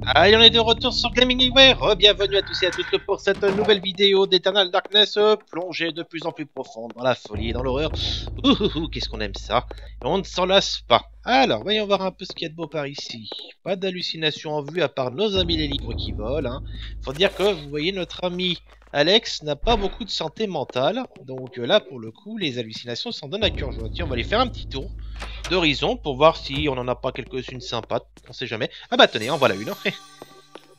Allez, on est de retour sur Gaming Anywhere. Bienvenue à tous et à toutes pour cette nouvelle vidéo d'Eternal Darkness, plongée de plus en plus profonde dans la folie et dans l'horreur. Qu'est-ce qu'on aime ça. Et on ne s'en lasse pas. Alors, voyons voir un peu ce qu'il y a de beau par ici. Pas d'hallucination en vue à part nos amis les livres qui volent. Faut dire que, vous voyez, notre ami Alex n'a pas beaucoup de santé mentale. Donc là, pour le coup, les hallucinations s'en donnent à cœur joie. Tiens, on va aller faire un petit tour d'horizon pour voir si on en a pas quelques-unes sympas. On sait jamais. Ah bah tenez, en voilà une.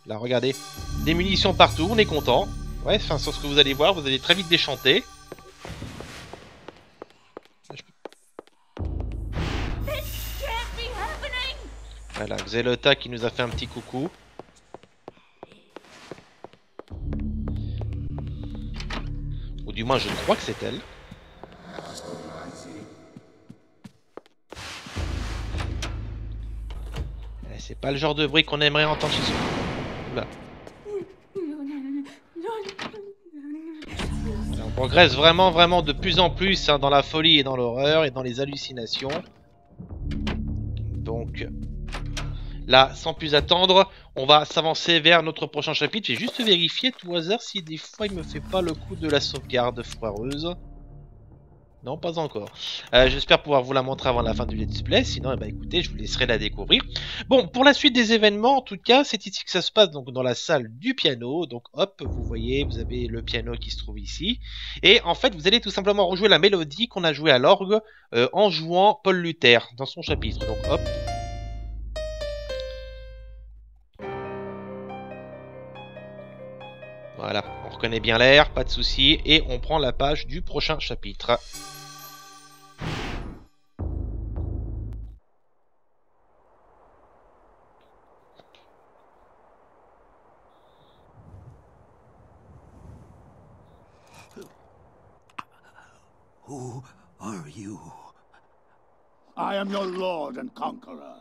Là, regardez. Des munitions partout, on est content. Ouais, enfin, sur ce que vous allez voir, vous allez très vite déchanter. Voilà, Xelota qui nous a fait un petit coucou. Ou du moins, je crois que c'est elle. C'est pas le genre de bruit qu'on aimerait entendre chez soi. Oula. On progresse vraiment de plus en plus dans la folie et dans l'horreur et dans les hallucinations. Donc là, sans plus attendre, on va s'avancer vers notre prochain chapitre. J'ai juste vérifié tout hasard si des fois il me fait pas le coup de la sauvegarde foireuse. Non, pas encore. J'espère pouvoir vous la montrer avant la fin du let's play. Sinon, eh ben, écoutez, je vous laisserai la découvrir. Bon, pour la suite des événements, en tout cas, c'est ici que ça se passe, donc dans la salle du piano. Donc hop, vous voyez, vous avez le piano qui se trouve ici. Et en fait, vous allez tout simplement rejouer la mélodie qu'on a jouée à l'orgue en jouant Paul Luther dans son chapitre. Donc hop. Voilà, on reconnaît bien l'air, pas de souci, et on prend la page du prochain chapitre. Who are you? I am your lord and conqueror.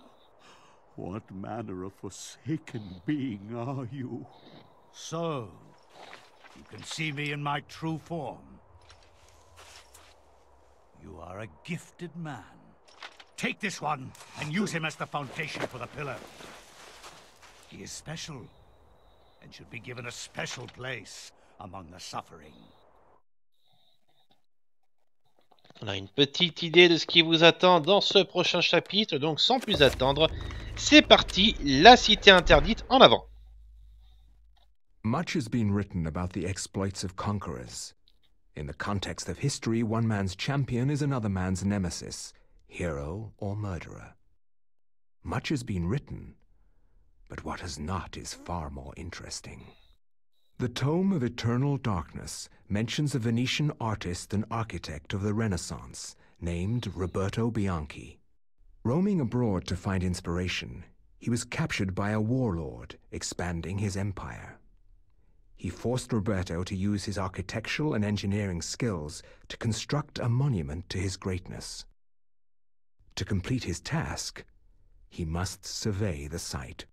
What manner of forsaken being are you? So, you can see me in my true form. You are a gifted man. Take this one and use him as the foundation for the pillar. He is special and should be given a special place among the suffering. On a une petite idée de ce qui vous attend dans ce prochain chapitre, donc sans plus attendre, c'est parti, la cité interdite en avant. Much has been written about the exploits of conquerors. In the context of history, one man's champion is another man's nemesis, hero or murderer. Much has been written, but what has not is far more interesting. The Tome of Eternal Darkness mentions a Venetian artist and architect of the Renaissance named Roberto Bianchi. Roaming abroad to find inspiration, he was captured by a warlord expanding his empire. He forced Roberto to use his architectural and engineering skills to construct a monument to his greatness. To complete his task, he must survey the site.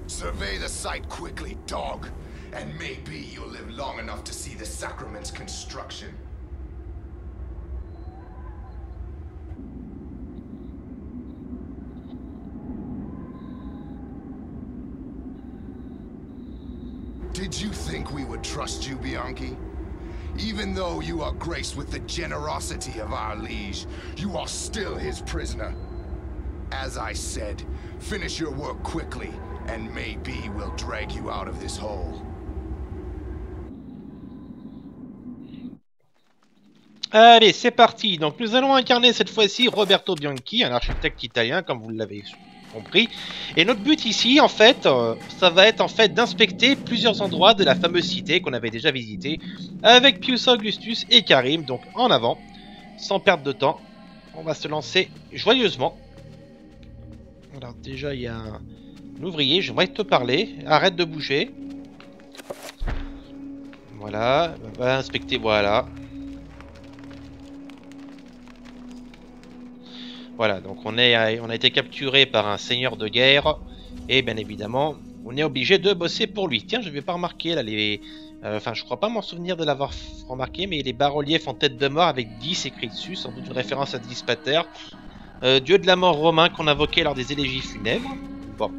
Survey the site quickly, dog, and maybe you'll live long enough to see the sacrament's construction. Did you think we would trust you, Bianchi? Even though you are graced with the generosity of our liege, you are still his prisoner. As I said, finish your work quickly, and maybe we'll drag you out of this hole. Allez, c'est parti. Donc nous allons incarner cette fois-ci Roberto Bianchi, un architecte italien, comme vous l'avez compris. Et notre but ici, en fait, ça va être en fait d'inspecter plusieurs endroits de la fameuse cité qu'on avait déjà visitée avec Pius Augustus et Karim. Donc en avant, sans perdre de temps, on va se lancer joyeusement. Alors déjà, il y a un ouvrier, j'aimerais te parler. Arrête de bouger. Voilà, on va inspecter, voilà. Voilà, donc on a été capturé par un seigneur de guerre. Et bien évidemment, on est obligé de bosser pour lui. Tiens, je vais pas remarquer là les... Enfin, je crois pas m'en souvenir de l'avoir remarqué, mais les bas-reliefs en tête de mort avec 10 écrits dessus, sans doute une référence à Dispater, dieu de la mort romain qu'on invoquait lors des élégies funèbres. Bon.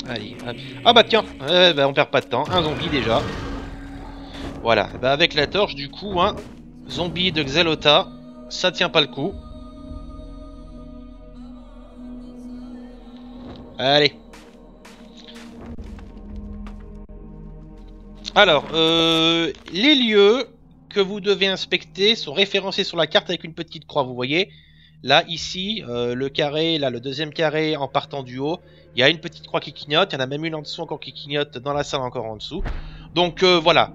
Allez, hop. Ah bah tiens, bah, on perd pas de temps, un zombie déjà. Voilà, bah avec la torche du coup, un zombie de Xalota, ça tient pas le coup. Allez. Alors, les lieux que vous devez inspecter sont référencés sur la carte avec une petite croix, vous voyez. Là, ici, le carré, là, le deuxième carré en partant du haut, il y a une petite croix qui clignote, il y en a même une en dessous encore qui clignote dans la salle encore en dessous. Donc voilà,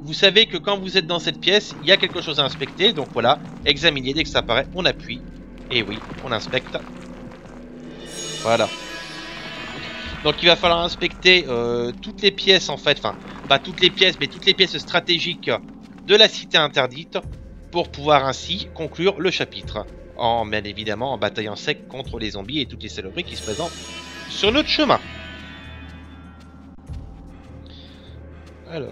vous savez que quand vous êtes dans cette pièce, il y a quelque chose à inspecter, donc voilà, examinez, dès que ça apparaît, on appuie, et oui, on inspecte. Voilà. Donc il va falloir inspecter toutes les pièces en fait, enfin pas toutes les pièces mais toutes les pièces stratégiques de la cité interdite pour pouvoir ainsi conclure le chapitre. Bien évidemment en bataillant sec contre les zombies et toutes les saloperies qui se présentent sur notre chemin. Alors,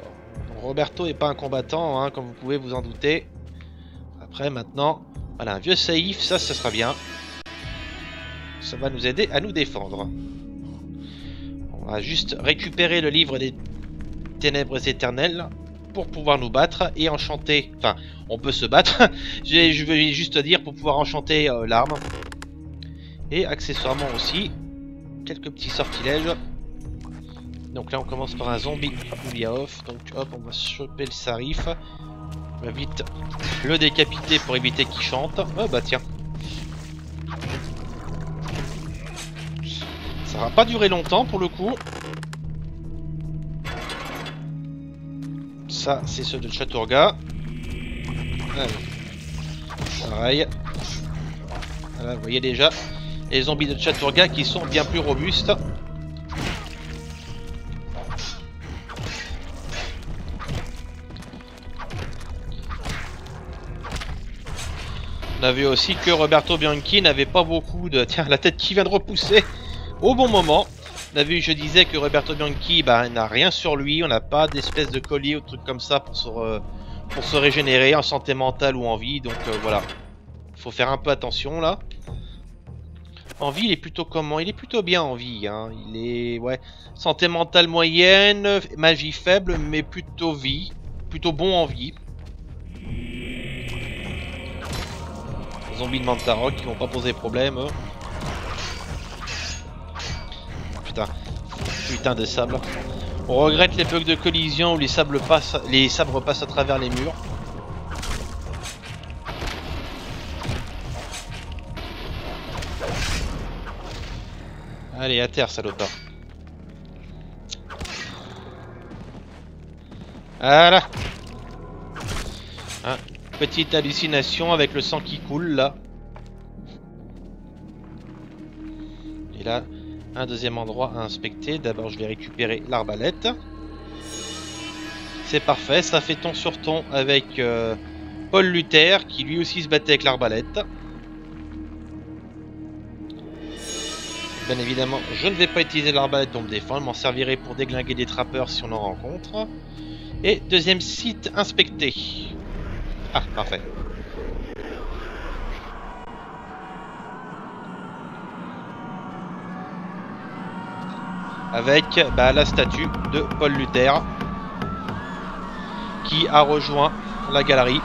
Roberto n'est pas un combattant hein, comme vous pouvez vous en douter. Après maintenant, voilà un vieux saïf, ça sera bien. Ça va nous aider à nous défendre. On va juste récupérer le livre des ténèbres éternelles pour pouvoir nous battre et enchanter. Enfin, on peut se battre. Je veux juste dire pour pouvoir enchanter l'arme. Et accessoirement aussi, quelques petits sortilèges. Donc là, on commence par un zombie off. Donc hop, on va choper le sarif. On va vite le décapiter pour éviter qu'il chante. Oh bah tiens. Ça va pas durer longtemps pour le coup. Ça, c'est ceux de Chaturga. Allez. Pareil. Voilà, vous voyez déjà les zombies de Chaturga qui sont bien plus robustes. On a vu aussi que Roberto Bianchi n'avait pas beaucoup de... Tiens, la tête qui vient de repousser au bon moment. On a vu, je disais que Roberto Bianchi n'a rien sur lui, on n'a pas d'espèce de collier ou de trucs comme ça pour se régénérer en santé mentale ou en vie, donc voilà. Faut faire un peu attention là. En vie, il est plutôt comment? Il est plutôt bien en vie, hein. Il est, ouais, santé mentale moyenne, magie faible, mais plutôt vie. Plutôt bon en vie. Zombies de Mantarok qui vont pas poser problème. Putain de sable. On regrette les bugs de collision où les sabres passent à travers les murs. Allez, à terre, salopard. Voilà. Hein, petite hallucination avec le sang qui coule là. Et là, un deuxième endroit à inspecter. D'abord, je vais récupérer l'arbalète. C'est parfait, ça fait ton sur ton avec Paul Luther qui lui aussi se battait avec l'arbalète. Bien évidemment, je ne vais pas utiliser l'arbalète pour me défendre, je m'en servirai pour déglinguer des trappeurs si on en rencontre. Et deuxième site inspecté. Ah, parfait. Avec la statue de Paul Luther qui a rejoint la galerie.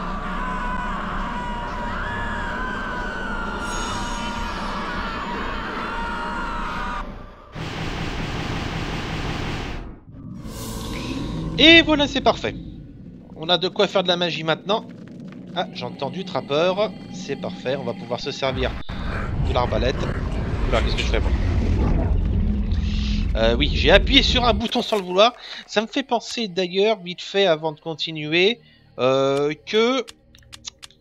Et voilà, c'est parfait. On a de quoi faire de la magie maintenant. Ah, j'ai entendu trappeur. C'est parfait, on va pouvoir se servir de l'arbalète. Oula, qu'est-ce que je fais moi? Oui, j'ai appuyé sur un bouton sans le vouloir. Ça me fait penser d'ailleurs, vite fait avant de continuer, que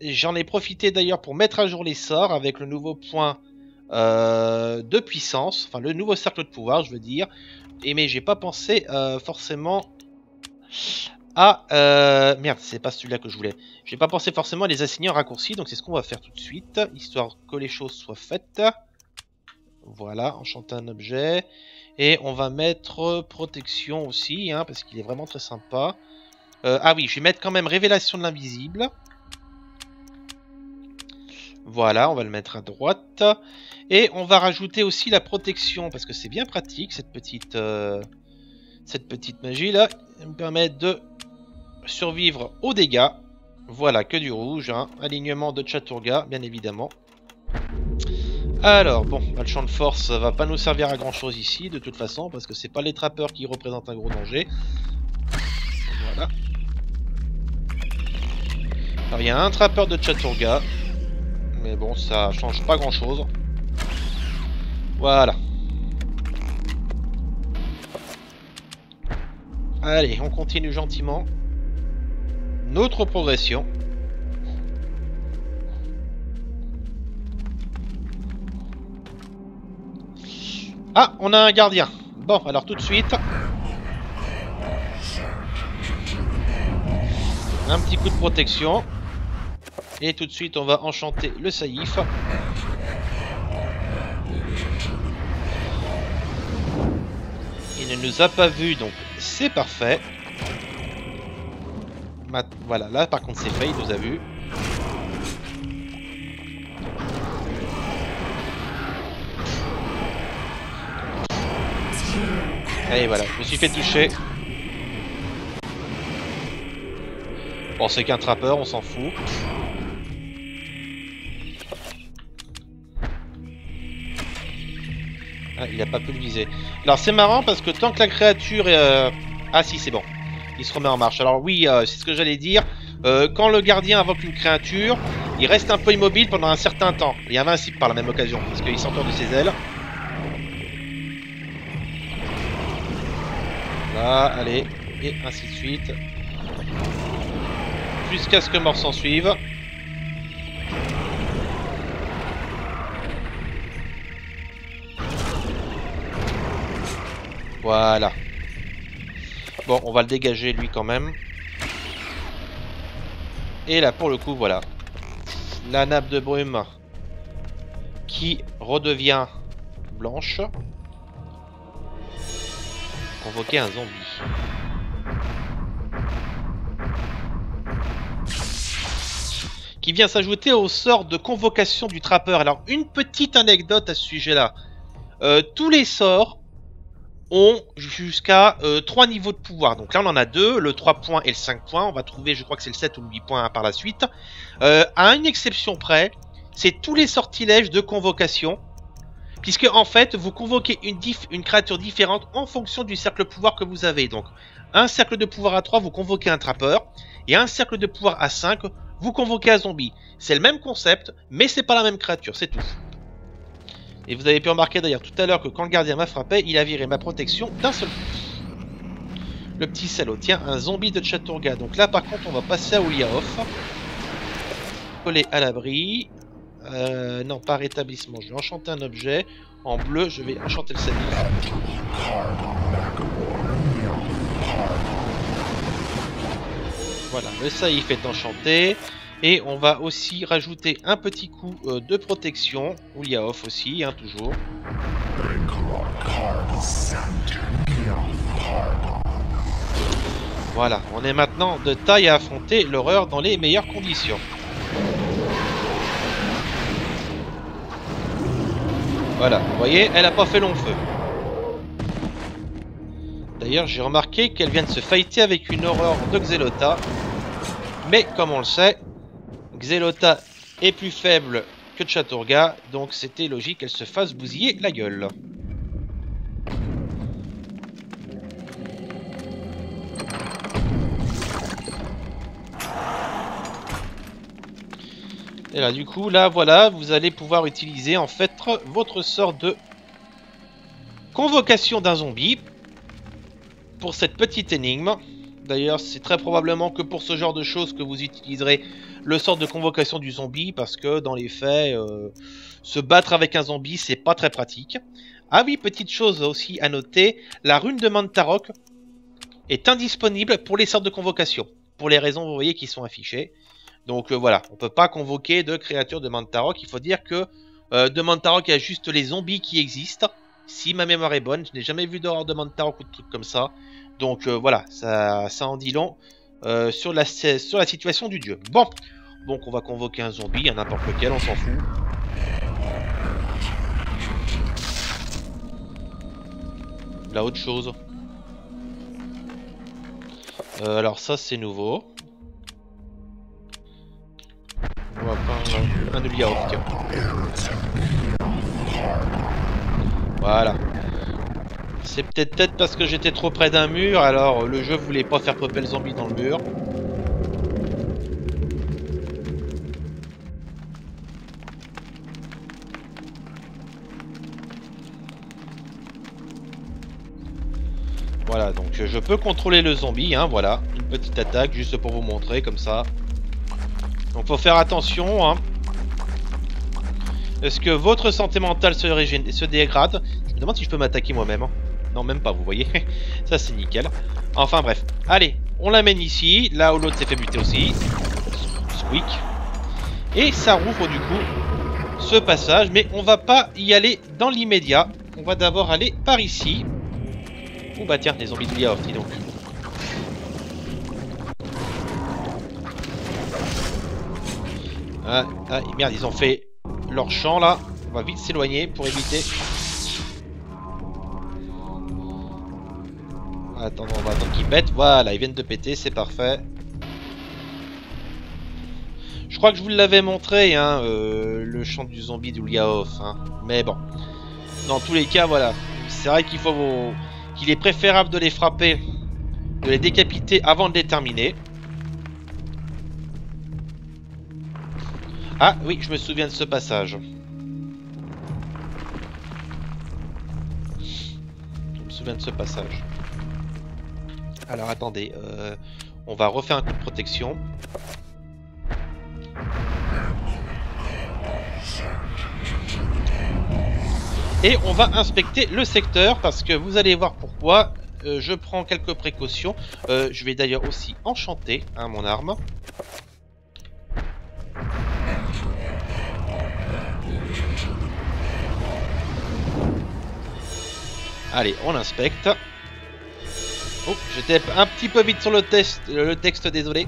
j'en ai profité d'ailleurs pour mettre à jour les sorts avec le nouveau point de puissance, enfin le nouveau cercle de pouvoir, je veux dire. Et mais j'ai pas pensé forcément à... Merde, c'est pas celui-là que je voulais. J'ai pas pensé forcément à les assigner en raccourci, donc c'est ce qu'on va faire tout de suite, histoire que les choses soient faites. Voilà, enchanter un objet. Et on va mettre protection aussi, hein, parce qu'il est vraiment très sympa. Ah oui, je vais mettre quand même révélation de l'invisible. Voilà, on va le mettre à droite. Et on va rajouter aussi la protection, parce que c'est bien pratique, cette petite magie là. Elle me permet de survivre aux dégâts. Voilà, que du rouge, hein. Alignement de Chaturga, bien évidemment. Alors, bon, le champ de force va pas nous servir à grand chose ici, de toute façon, parce que c'est pas les trappeurs qui représentent un gros danger. Voilà. Alors, il y a un trappeur de Chaturga, mais bon, ça change pas grand chose. Voilà. Allez, on continue gentiment notre progression. Ah, on a un gardien. Bon, alors tout de suite. Un petit coup de protection. Et tout de suite, on va enchanter le saïf. Il ne nous a pas vus, donc c'est parfait. Voilà, là par contre c'est fait, il nous a vus. Allez, voilà, je me suis fait toucher. Bon, c'est qu'un trappeur, on s'en fout. Ah, il a pas pu le viser. Alors c'est marrant parce que tant que la créature est... Ah si, c'est bon. Il se remet en marche. Alors oui, c'est ce que j'allais dire. Quand le gardien invoque une créature, il reste un peu immobile pendant un certain temps. Il est invincible par la même occasion, parce qu'il s'entoure de ses ailes. Là, allez, et ainsi de suite. Jusqu'à ce que mort s'en suive. Voilà. Bon, on va le dégager lui quand même. Et là, pour le coup, voilà. La nappe de brume qui redevient blanche. Convoquer un zombie. Qui vient s'ajouter au sort de convocation du trappeur. Alors, une petite anecdote à ce sujet-là. Tous les sorts ont jusqu'à 3 niveaux de pouvoir. Donc là, on en a 2, le 3 points et le 5 points. On va trouver, je crois que c'est le 7 ou le 8 points par la suite. À une exception près, c'est tous les sortilèges de convocation. Puisque, en fait, vous convoquez une créature différente en fonction du cercle de pouvoir que vous avez. Donc, un cercle de pouvoir à 3, vous convoquez un trappeur. Et un cercle de pouvoir à 5, vous convoquez un zombie. C'est le même concept, mais c'est pas la même créature, c'est tout. Et vous avez pu remarquer d'ailleurs tout à l'heure que quand le gardien m'a frappé, il a viré ma protection d'un seul coup. Le petit salaud, tiens, un zombie de Chaturga. Donc là, par contre, on va passer à Uliaoth. Coller à l'abri. Non, pas rétablissement. Je vais enchanter un objet. En bleu, je vais enchanter le salut. Voilà, le saïf est enchanté. Et on va aussi rajouter un petit coup de protection. Uliaoth aussi, hein, toujours. Voilà, on est maintenant de taille à affronter l'horreur dans les meilleures conditions. Voilà, vous voyez, elle a pas fait long feu. D'ailleurs, j'ai remarqué qu'elle vient de se fighter avec une horreur de Xelota. Mais comme on le sait, Xelota est plus faible que Chaturga, donc c'était logique qu'elle se fasse bousiller la gueule. Et là, du coup, là, voilà, vous allez pouvoir utiliser en fait votre sort de convocation d'un zombie pour cette petite énigme. D'ailleurs, c'est très probablement que pour ce genre de choses que vous utiliserez le sort de convocation du zombie, parce que dans les faits, se battre avec un zombie, c'est pas très pratique. Ah oui, petite chose aussi à noter, la rune de Mantarok est indisponible pour les sortes de convocation. Pour les raisons, vous voyez, qui sont affichées. Donc voilà, on peut pas convoquer de créatures de Mantarok. Il faut dire que de Mantarok, il y a juste les zombies qui existent. Si ma mémoire est bonne, je n'ai jamais vu d'horreur de Mantarok ou de trucs comme ça. Donc voilà, ça en dit long sur la situation du dieu. Bon, donc on va convoquer un zombie, à n'importe lequel, on s'en fout. Là, autre chose. Alors ça, c'est nouveau. On va prendre un Uliaoth, tiens. Voilà. C'est peut-être parce que j'étais trop près d'un mur, alors le jeu voulait pas faire popper le zombie dans le mur. Voilà, donc je peux contrôler le zombie, hein, voilà. Une petite attaque, juste pour vous montrer, comme ça. Donc faut faire attention, hein. Est-ce que votre santé mentale se dégrade? Je me demande si je peux m'attaquer moi-même. Non, même pas, vous voyez. Ça, c'est nickel. Enfin, bref. Allez, on l'amène ici, là où l'autre s'est fait buter aussi. Squeak. Et ça rouvre, du coup, ce passage. Mais on va pas y aller dans l'immédiat. On va d'abord aller par ici. Oh bah tiens, les zombies de Uliaoth, dis donc. Ah, merde, ils ont fait leur champ là. On va vite s'éloigner pour éviter. Attends, on va attendre qu'ils pètent. Voilà, ils viennent de péter, c'est parfait. Je crois que je vous l'avais montré, hein, le champ du zombie d'Uliaoth. Hein. Mais bon, dans tous les cas, voilà. C'est vrai qu'il faut qu'il est préférable de les frapper, de les décapiter avant de les terminer. Ah oui, je me souviens de ce passage. Alors attendez, on va refaire un coup de protection. Et on va inspecter le secteur parce que vous allez voir pourquoi. Je prends quelques précautions. Je vais d'ailleurs aussi enchanter hein, mon arme. Allez, on inspecte. Oh, j'étais un petit peu vite sur le texte, désolé.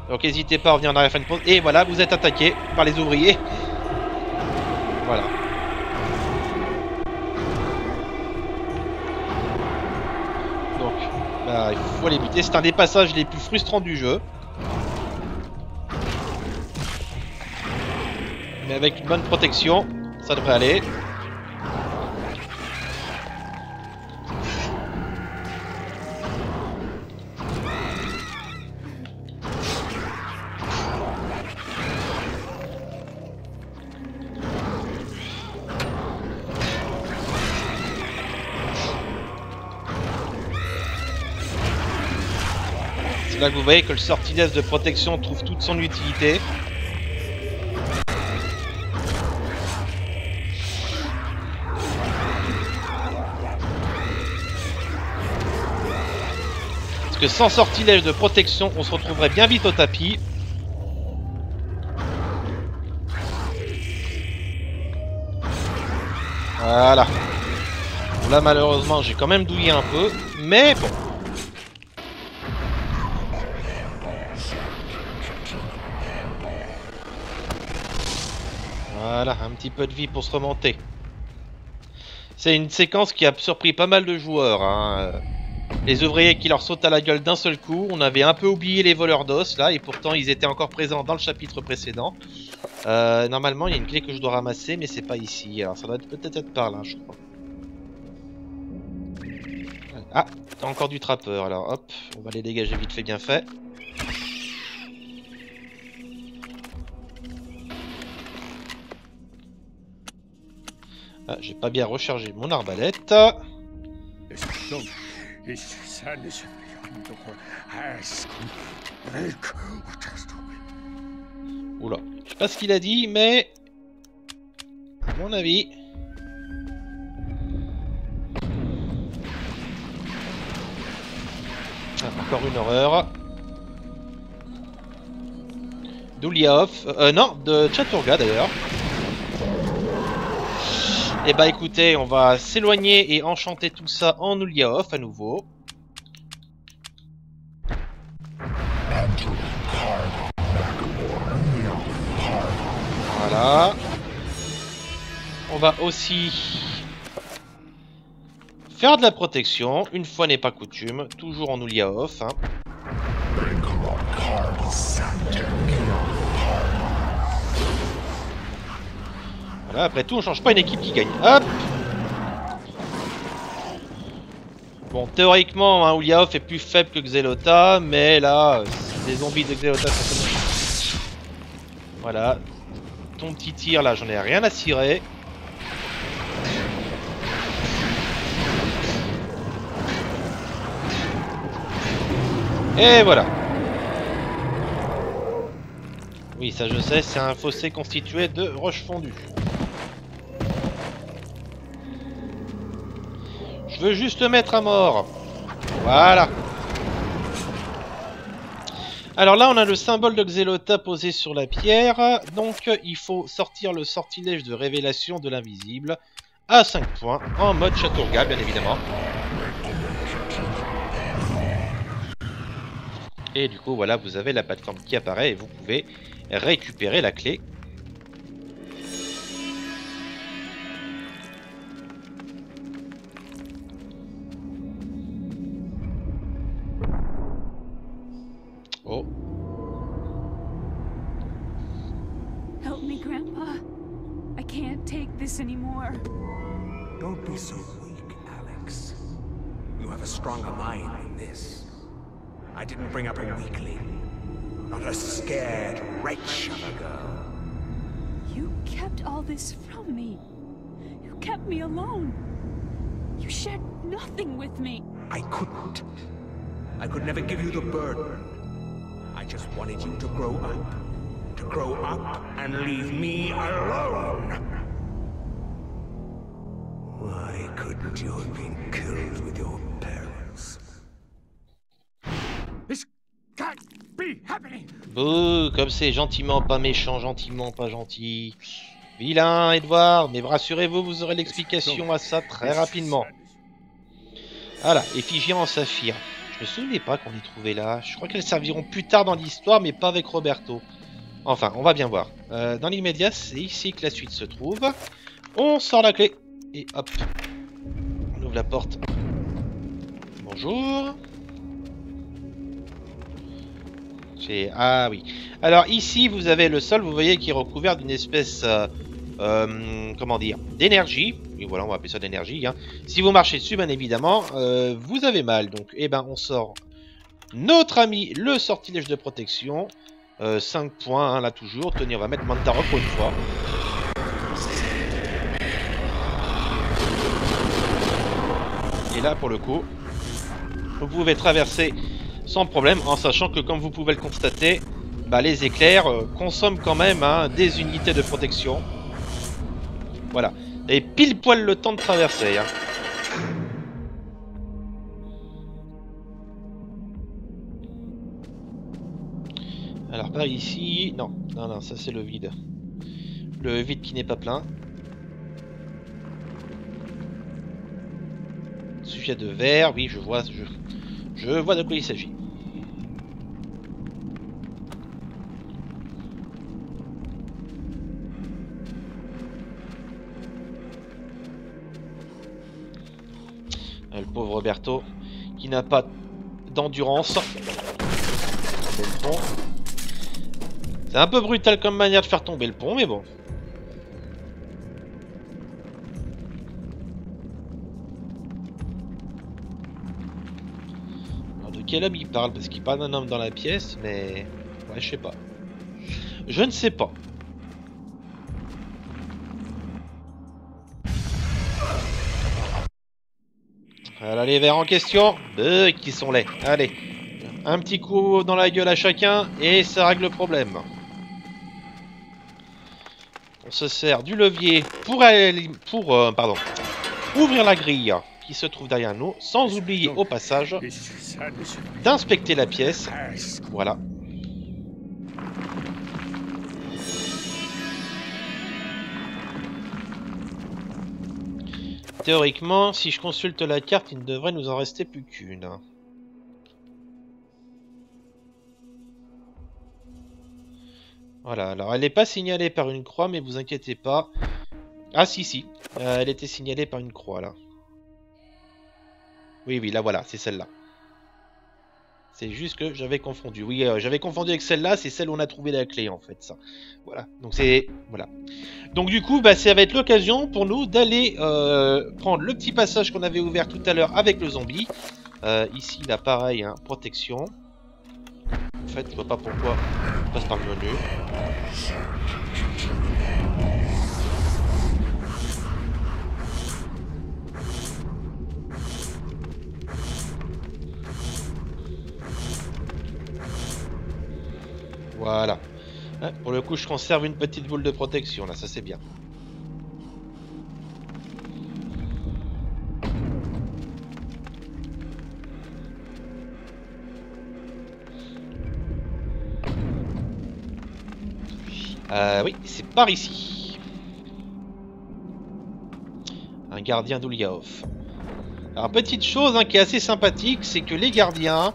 Donc n'hésitez pas à revenir dans la fin de pause. Et voilà, vous êtes attaqué par les ouvriers. Voilà. Donc, bah, il faut les buter. C'est un des passages les plus frustrants du jeu. Mais avec une bonne protection, ça devrait aller. Là que vous voyez que le sortilège de protection trouve toute son utilité. Parce que sans sortilège de protection, on se retrouverait bien vite au tapis. Voilà. Bon, là malheureusement j'ai quand même douillé un peu, mais bon. Voilà, un petit peu de vie pour se remonter. C'est une séquence qui a surpris pas mal de joueurs. Hein. Les ouvriers qui leur sautent à la gueule d'un seul coup. On avait un peu oublié les voleurs d'os là, et pourtant ils étaient encore présents dans le chapitre précédent. Normalement, il y a une clé que je dois ramasser, mais c'est pas ici. Alors ça doit peut-être être par là, je crois. Ah, t'as encore du trappeur. Alors hop, on va les dégager vite fait, bien fait. Ah, j'ai pas bien rechargé mon arbalète. Oula, je sais pas ce qu'il a dit, mais à mon avis. Ah, encore une horreur. d'Uliaov, non, de Chaturga d'ailleurs. Et bah écoutez, on va s'éloigner et enchanter tout ça en Uliaov à nouveau. Voilà. On va aussi faire de la protection, une fois n'est pas coutume, toujours en Uliaov. Hein. Voilà, après tout, on change pas une équipe qui gagne. Hop. Bon, théoriquement, hein, Uliaov est plus faible que Xelota, mais là, les zombies de Xelota sont comme... Voilà. Ton petit tir, là, j'en ai rien à cirer. Et voilà. Oui, ça je sais, c'est un fossé constitué de roches fondues. Je veux juste le mettre à mort. Voilà. Alors là, on a le symbole de Xelota posé sur la pierre. Donc, il faut sortir le sortilège de révélation de l'invisible à 5 points, en mode Chaturga, bien évidemment. Et du coup, voilà, vous avez la plateforme qui apparaît et vous pouvez récupérer la clé. Oh. Help me, Grandpa. I can't take this anymore. Don't be so weak, Alex. You have a stronger mind than this. I didn't bring up a weakling, not a scared wretch of a girl. You kept all this from me. You kept me alone. You shared nothing with me. I couldn't. I could never give you the burden. I just wanted you to grow up. To grow up and leave me alone. Why couldn't you have been killed with your parents? This can't be happening. Bouh, comme c'est gentiment pas méchant, gentiment pas gentil. Vilain, Edward, mais rassurez-vous, vous aurez l'explication à ça très rapidement. Voilà, effigie en saphir. Je me souvenais pas qu'on y trouvait là. Je crois qu'elles serviront plus tard dans l'histoire, mais pas avec Roberto. Enfin, on va bien voir. Dans l'immédiat, c'est ici que la suite se trouve. On sort la clé. Et hop. On ouvre la porte. Bonjour. Ah oui. Alors ici, vous avez le sol, vous voyez, qui est recouvert d'une espèce... comment dire, d'énergie. Et voilà, on va appeler ça d'énergie. Hein. Si vous marchez dessus, bien évidemment, vous avez mal. Donc, eh ben, on sort notre ami, le sortilège de protection. 5 points, hein, là toujours. Tenez, on va mettre Mantaro pour une fois. Et là, pour le coup, vous pouvez traverser sans problème, en sachant que, comme vous pouvez le constater, bah, les éclairs consomment quand même hein, des unités de protection. Voilà. Et pile poil le temps de traverser. Hein. Alors par ici... Non, non, non, ça c'est le vide. Le vide qui n'est pas plein. Sujet de verre, oui, je vois de quoi il s'agit. Le pauvre Roberto, qui n'a pas d'endurance. C'est un peu brutal comme manière de faire tomber le pont, mais bon. Alors de quel homme il parle? Parce qu'il parle d'un homme dans la pièce, mais... Ouais, je sais pas. Je ne sais pas. Voilà les verres en question. Qui sont laids. Allez. Un petit coup dans la gueule à chacun et ça règle le problème. On se sert du levier pour ouvrir la grille qui se trouve derrière nous, sans oublier au passage d'inspecter la pièce. Voilà. Théoriquement, si je consulte la carte, il ne devrait nous en rester plus qu'une. Voilà, alors elle n'est pas signalée par une croix, mais vous inquiétez pas. Ah si, elle était signalée par une croix là. Oui, là voilà, c'est celle-là. C'est juste que j'avais confondu. Oui, j'avais confondu avec celle-là, c'est celle où on a trouvé la clé en fait, ça. Voilà, donc c'est... Voilà. Donc du coup, bah, ça va être l'occasion pour nous d'aller prendre le petit passage qu'on avait ouvert tout à l'heure avec le zombie. Ici, là, pareil, hein, protection. En fait, je vois pas pourquoi on passe par le menu. Voilà. Hein, pour le coup, je conserve une petite boule de protection, là, ça c'est bien. Oui, c'est par ici. Un gardien d'Ulyaoth. Alors, petite chose hein, qui est assez sympathique, c'est que les gardiens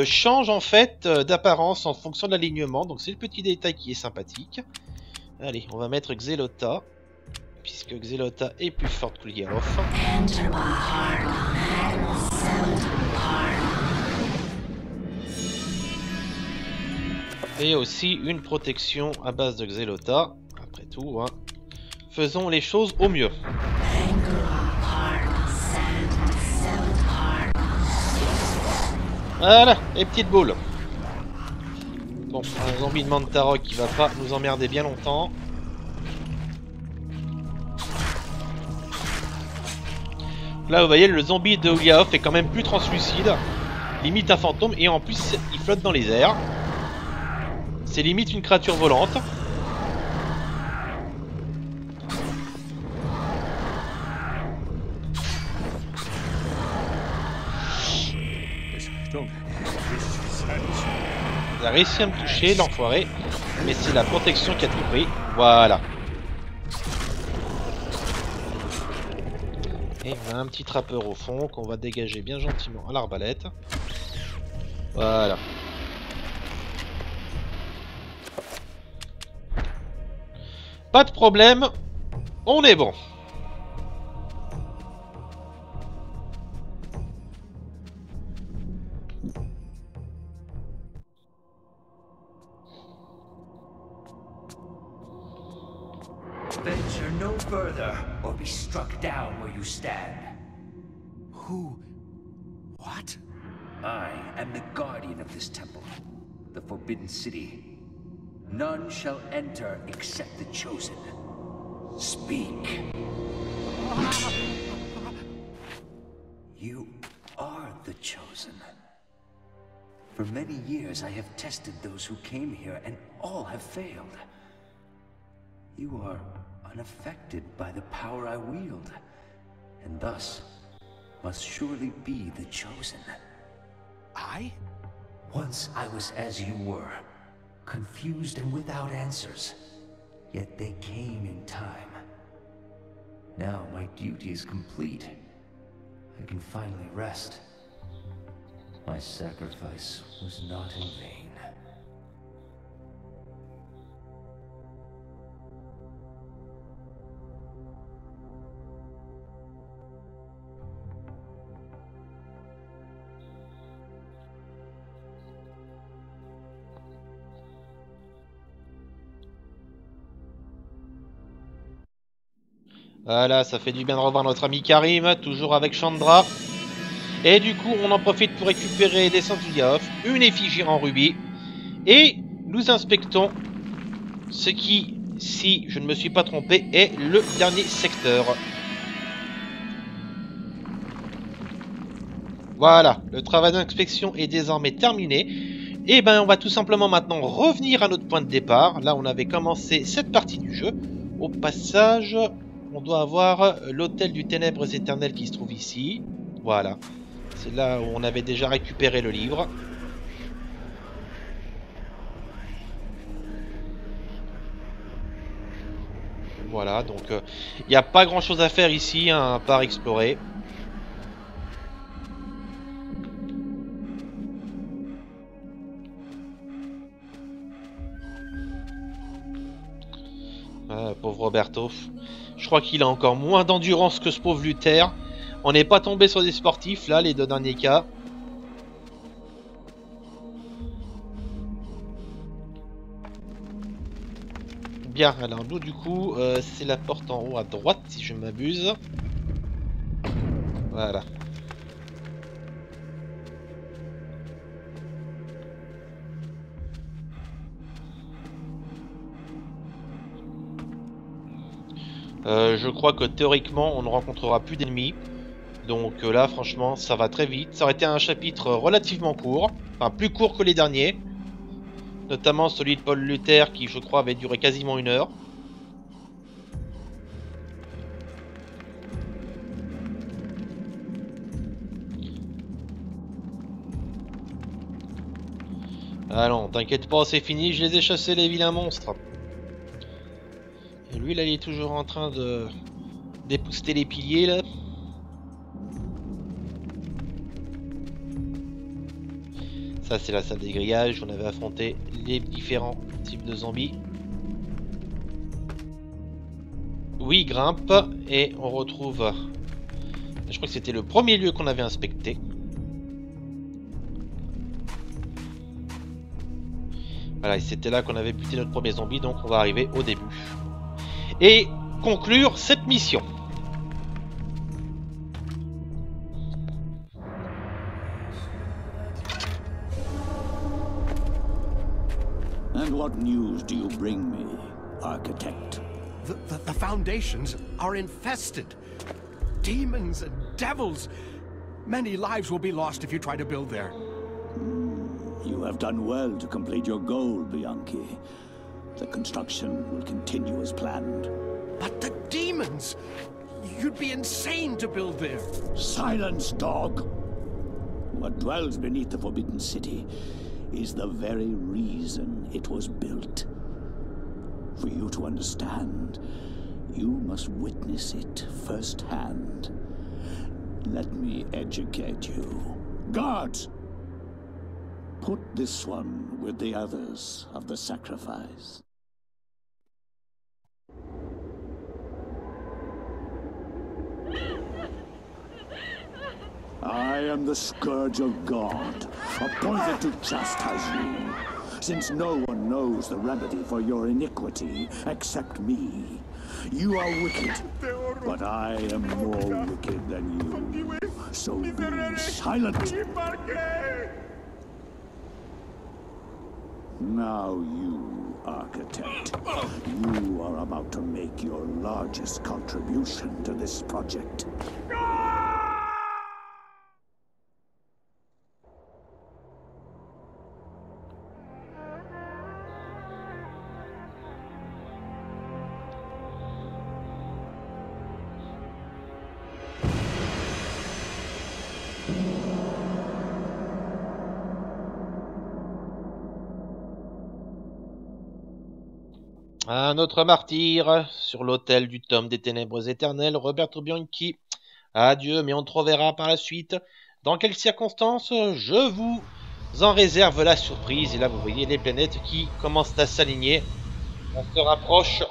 changent en fait d'apparence en fonction de l'alignement. Donc c'est le petit détail qui est sympathique. Allez, on va mettre Xelota, puisque Xelota est plus forte que Ulyaoth. Et aussi une protection à base de Xelota. Après tout, hein. Faisons les choses au mieux. Voilà, les petites boules. Bon, un zombie de Mantarok qui va pas nous emmerder bien longtemps. Là, vous voyez, le zombie de Ulyaoth est quand même plus translucide. Limite un fantôme, et en plus, il flotte dans les airs. C'est limite une créature volante. Il a réussi à me toucher, l'enfoiré. Mais c'est la protection qui a tout pris. Voilà. Et on a un petit trappeur au fond qu'on va dégager bien gentiment à l'arbalète. Voilà. Pas de problème, on est bon. Venture no further, or be struck down where you stand. Who? What? I am the guardian of this temple, the Forbidden City. None shall enter except the chosen. Speak. You are the chosen. For many years I have tested those who came here, and all have failed. You are unaffected by the power I wield, and thus must surely be the chosen. I? Once I was as you were, confused and without answers, yet they came in time. Now my duty is complete. I can finally rest. My sacrifice was not in vain. Voilà, ça fait du bien de revoir notre ami Karim, toujours avec Chandra. Et du coup, on en profite pour récupérer l'essence d'Ulyaoth, une effigie en rubis. Et nous inspectons ce qui, si je ne me suis pas trompé, est le dernier secteur. Voilà, le travail d'inspection est désormais terminé. Et ben, on va tout simplement maintenant revenir à notre point de départ. Là, on avait commencé cette partie du jeu. Au passage... on doit avoir l'hôtel du Ténèbres éternelles qui se trouve ici. Voilà. C'est là où on avait déjà récupéré le livre. Voilà, donc il n'y a pas grand chose à faire ici, hein, à part explorer. Pauvre Roberto. Je crois qu'il a encore moins d'endurance que ce pauvre Luther. On n'est pas tombé sur des sportifs, là, les deux derniers cas. Bien, alors nous, du coup, c'est la porte en haut à droite, si je m'abuse. Voilà. Je crois que théoriquement on ne rencontrera plus d'ennemis. Donc là franchement ça va très vite. Ça aurait été un chapitre relativement court. Enfin plus court que les derniers. Notamment celui de Paul Luther qui je crois avait duré quasiment 1 heure. Allons, t'inquiète pas, c'est fini, je les ai chassés les vilains monstres. Et lui là il est toujours en train de dépousser les piliers là. Ça c'est la salle des grillages, on avait affronté les différents types de zombies. Oui, grimpe, et on retrouve... Je crois que c'était le premier lieu qu'on avait inspecté. Voilà, et c'était là qu'on avait buté notre premier zombie, donc on va arriver au début. Et conclure cette mission. And what news do you bring me, Architect? The foundations are infested. Demons and devils. Many lives will be lost if you try to build there. You have done well to complete your goal, Bianchi. The construction will continue as planned. But the demons! You'd be insane to build there. Silence, dog! What dwells beneath the Forbidden City is the very reason it was built. For you to understand, you must witness it firsthand. Let me educate you. Guards! Put this one with the others of the sacrifice. I am the Scourge of God, appointed to chastise you, since no one knows the remedy for your iniquity except me. You are wicked, but I am more wicked than you. So be silent. Now you, Architect, you are about to make your largest contribution to this project. Un autre martyr sur l'autel du tome des ténèbres éternelles, Roberto Bianchi. Adieu, mais on te reverra par la suite. Dans quelles circonstances? Je vous en réserve la surprise. Et là, vous voyez les planètes qui commencent à s'aligner. On se rapproche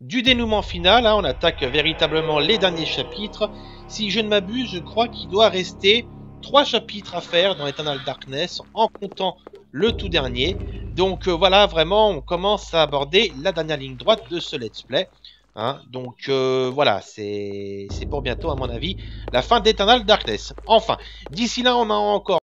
du dénouement final. Hein. On attaque véritablement les derniers chapitres. Si je ne m'abuse, je crois qu'il doit rester 3 chapitres à faire dans Eternal Darkness, en comptant le tout dernier. Donc voilà, vraiment, on commence à aborder la dernière ligne droite de ce let's play. Hein. Donc voilà, c'est pour bientôt, à mon avis, la fin d'Eternal Darkness. Enfin, d'ici là, on a encore